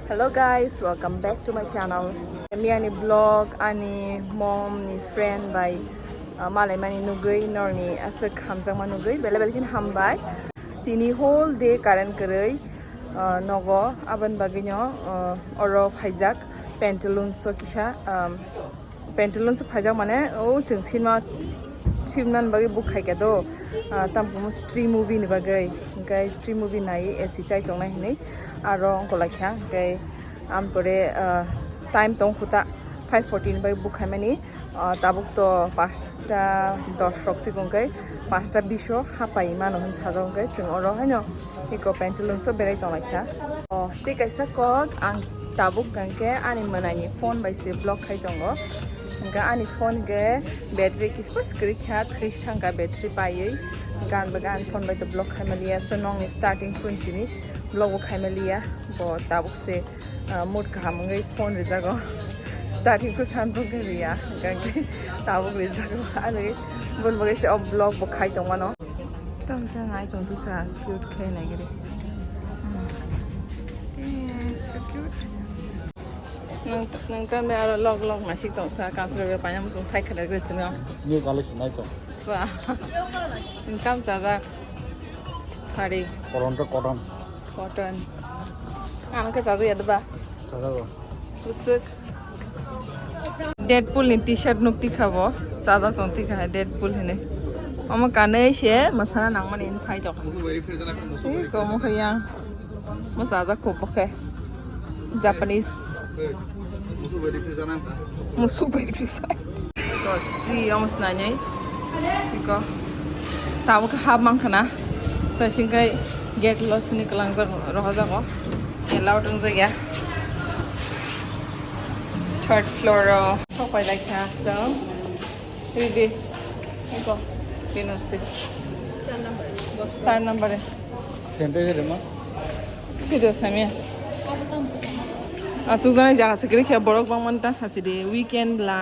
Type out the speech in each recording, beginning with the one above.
Hello guys, welcome back to my channel. Me ani vlog ani mom ni friend by malai mani nugui norni asa khamjang manugui bele kin hambai tini whole day karan koroi nogo aban bagino oro phaijak pantaloon so kisa pantaloon so phaijak mane o chungsinma chimnan bagi book khai do tampumo Stree movie ni bagai guys Stree movie nai esi chai tong nai nei aro kolakha gai am pore time tong khuta 5:14 bai book khai mani tabuk to 5টা 10 rok sikong gai 5টা 20 hapai mano hin sajong gai chung oro haino iko pantaloon so berai tong lakha te kaisa kod ang tabuk gangke ani manani phone bai se block khai tongo ga ani phone ge battery kispas krikha 30 thangka battery pai gan bagan phone bai to block khai malia so nong starting phone chini block khai malia bo tabuk se mood ka mangai phone rejago starting ko sanbong ke ria gangke tabuk rejago ani bon bagai se ob block bo khai tong mano tam cha ngai tong tu ka cute khai nai gere so cute nang kan me aro log masik tong sa kam sure panya musung sai khada gre chino new college nai to wa income cha sari cotton ang ka sa ya ba go usuk Deadpool ni t-shirt nukti khabo sada tonti kha Deadpool hene ama kanai she masana nangman inside to ko mo khaya masada ko pokhe Japanese musu very precise ko si almost nanyai ko tawo ka habang kana ta singkai gate los ni kalang rohaja ko allowed ng jagya third floor sopai like so ini ko pinor 6 4 number center je ma video samia asuzana jaga sekri kya borok bang manta saside weekend la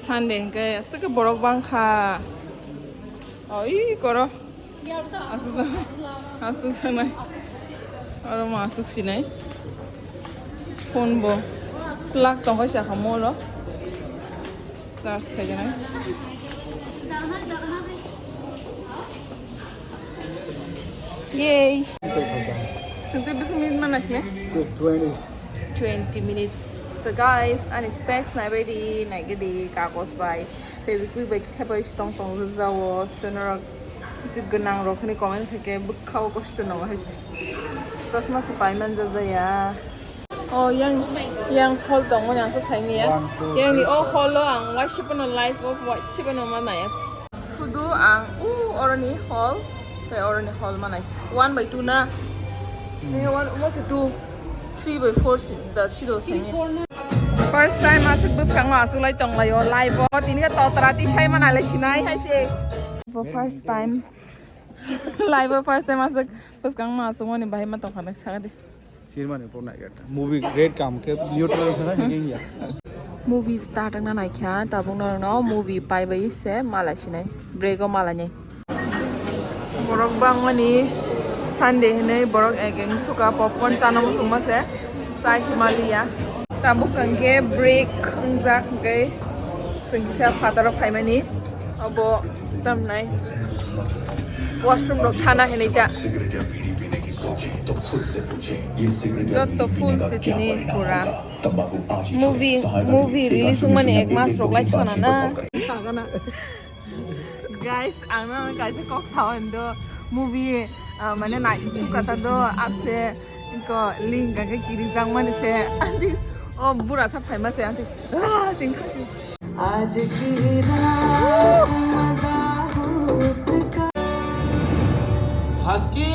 sunday ke asuk borok bang kha oi koro asuzana aro ma asus sinai phone bo plug tong hoisa hamolo charge khai jana yay sunte bis minute manas ne 20 minutes so guys and specs na ready na gidi kagos by fevikwik by khabai tong zawo sonora tu ganang ro khani comment theke bukhaw kosto no hais sosma sipai man ya oh yang hall tong mo yang sa sai mi ya yang ni oh hall lo ang wa shipan on life of what chipan on mana ya sudu ang orani hall te orani hall mana 1/2 na one was 2 3/4 the shido sai mi first time asuk bus kang asu lai tong lai live tini ka to trati sai mana lai sinai hai se for first time live first time asuk bus kang ma asu ngoni bai ma tong khana sagade Sirmani po nai gata movie great kam ke neutral khana hege ya movie start na nai kha tabung no movie pai bai se mala sinai brego mala nyai borok bang mani sunday ne borok again suka popcorn chana musung ma se sai simalia tabuk angge break unjak ge singsa father of mani abo tam nai washroom ro thana henita jotto full city pura movie release mane ek mas rok lai thana na sagana guys ana guys kok sawando movie mane nai sukata do apse ko link ga kiri jang mane se andi o bura sa famous se andi sing khasi aaj ki raat maza uska husky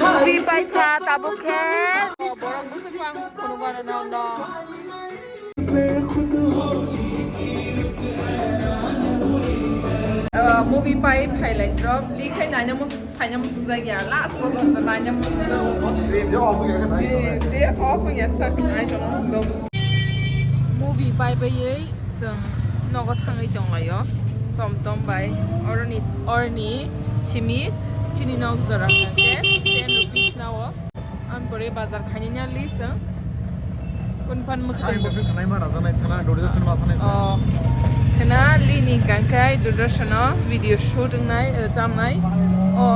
movie pai tha tabukhe borok busu phang kono bana no no movie pai highlight drop likhai nanya mus phanya mus jagya last was on the nanya mus screen je off ya sai je off ya sak nai to mus movie pai bai ye sung nogo thangai jong layo tom bai orni simi chini nog zara ke 10 rupees now an bore bazar khaninya lisa kun pan Hai mukta befi khanai ma raja nai thana Durjoynagar ma thana oh kana li ni kangkai Durjoynagar video shooting nai jam nai o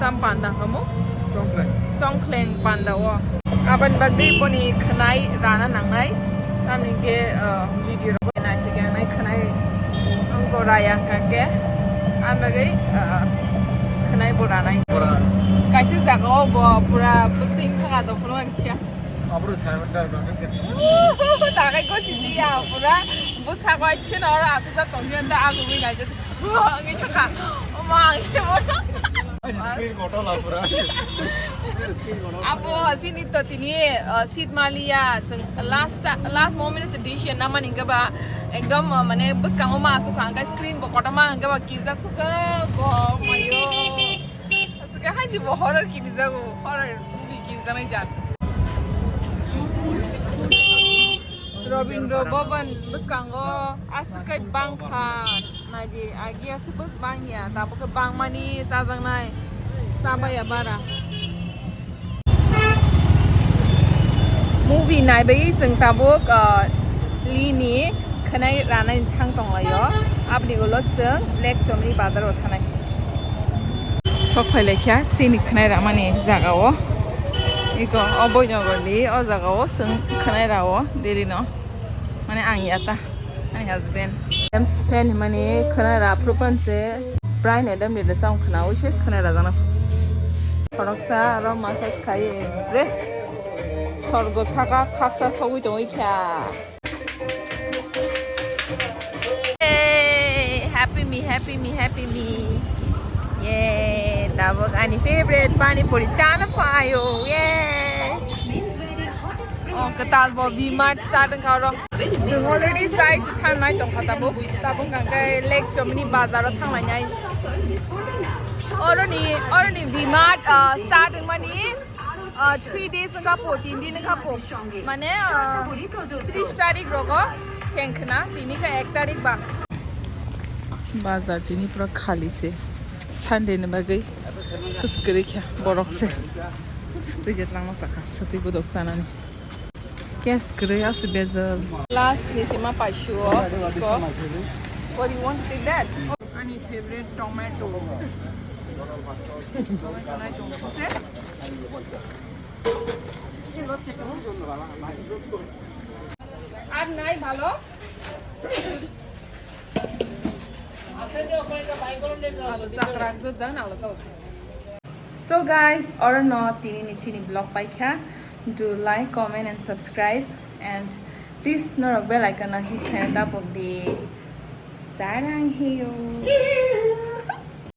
tam panda kamo chongkleng panda o aban bagdi poni khanai rana nangai tamike video ro na thega nai khanai angko raya kake ambagai khanai bora nai kaisi jaga bo pura buting thaga do phone angchia abro chaiman da gangan ke takai ko sindia pura busa ko chin or asu ja tongjen da agu wi nai just ngi thaka oma ngi bora screen photo la pura screen photo apo sini to tini seat malia last moment edition naman inga ba ekdom mane bus kang oma asu khang ka screen bo kotama inga ba kirjak suka bo mayo asuka haji bo horror kirjak horror movie kirjak nai jat Robindro Bhavan bus kango asukai bangkha naji agi asu bus bangya tapo ke bangmani sajang nai sabaya bara movie nai bai sing tabuk li ni khanai ranai thang tong layo apni go lot sing lek chomni bazar o thanai sok phale kya sini khanai ramani jaga o iko Durjoynagar li o jaga o sing khanai ra o deli no mane angi ata ani husband em spend mane khanai ra propan se brian adam le sang khana o she khanai ra jana koroksa ro masaj khai re sorgo saka khaksa sogui doi kya hey happy me yeah dabok ani favorite pani puri chana payo yeah oh katal bo vi mart starting karo jung already chai se than nai tong khata bok tabong gang kai lek chomni bazar ro thang lai nai oroni v mart starting mani 3 days ka po 3 din ka po mane 30 tarik rogo chenkna tini ka 1 tarik ba bazar tini pura khali se sunday ne bagai kuskure kya borok se suti jetlang ma saka suti budok sanani kes kre as bezel last ni sima pashu ko what do you want to take that any favorite tomato আর নাই ভালো So guys, or not tini ni chini blog paikha do like, comment and subscribe and please norok bell icon na hit khan da pok di sarang hiyo